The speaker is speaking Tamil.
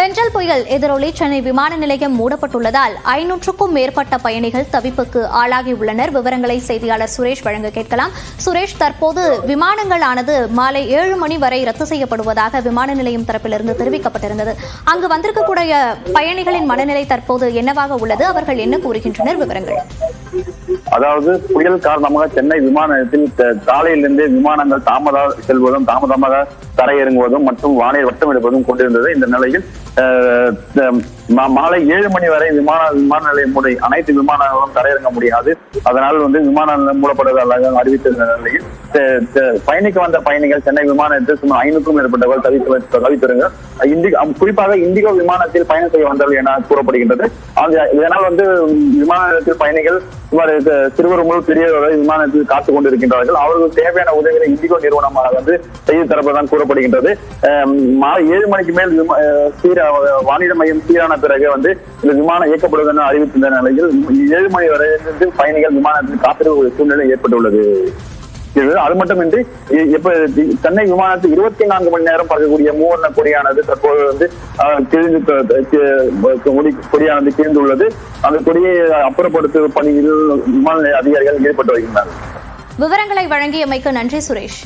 பெஞ்சல் புயல் எதிரொலி சென்னை விமான நிலையம் மூடப்பட்டுள்ளதால் 500க்கும் மேற்பட்ட பயணிகள் தவிப்புக்கு ஆளாகியுள்ளனர். விவரங்களை செய்தியாளர் சுரேஷ் வழங்க கேட்கலாம். சுரேஷ், தற்போது விமானங்களானது மாலை 7 மணி வரை ரத்து செய்யப்படுவதாக விமான நிலையம் தரப்பிலிருந்து தெரிவிக்கப்பட்டிருந்தது. அங்கு வந்திருக்கக்கூடிய பயணிகளின் மனநிலை தற்போது என்னவாக உள்ளது? அவர்கள் என்ன கூறுகின்றனர்? விவரங்கள். அதாவது புயல் காரணமாக சென்னை விமான நிலையத்தில் காலையிலிருந்தே விமானங்கள் செல்வதும் தாமதமாக தரையிறங்குவதும் மற்றும் வானில் வட்டம் எடுப்பதும் கொண்டிருந்தது. இந்த நிலையில் மாலை 7 மணி வரை விமான நிலையம் அனைத்து விமானங்களும் தரையிறங்க முடியாது. அதனால் விமான நிலையம் மூடப்படுவதாக அறிவித்திருந்த நிலையில் பயணிக்க வந்த பயணிகள் சென்னை விமான நிலையத்தில் சுமார் 500க்கும் மேற்பட்டவர்கள் தவித்திருங்க. குறிப்பாக இண்டிகோ விமானத்தில் பயணம் செய்ய வந்தவர்கள் என கூறப்படுகின்றது. இதனால் விமான நிலையத்தில் பயணிகள் சுமார் சிறுவர் முதல் பெரியவர்கள் விமானத்தில் காத்துக் கொண்டிருக்கின்றார்கள். அவர்களுக்கு தேவையான உதவிகளை இண்டிகோ நிறுவனமாக செய்து தரப்பதான் கூறப்படுகின்றது. மாலை 7 மணிக்கு மேல் வானிலை மையம் சீரான பிறகு இந்த விமானம் இயக்கப்படுவது என அறிவித்திருந்த நிலையில் 7 மணி வரை பயணிகள் விமானத்தில் காத்திருக்கும் சூழ்நிலை ஏற்பட்டுள்ளது. அது மட்டுமின்றி சென்னை விமானத்தில் 24 மணி நேரம் பறக்கக்கூடிய மூவர்ண கொடியானது தற்போது கொடியானது கிழிந்துள்ளது. அந்த கொடியை அப்புறப்படுத்தும் பணியில் விமான நிலைய அதிகாரிகள் ஈடுபட்டு வருகின்றனர். விவரங்களை வழங்கியமைக்கு நன்றி சுரேஷ்.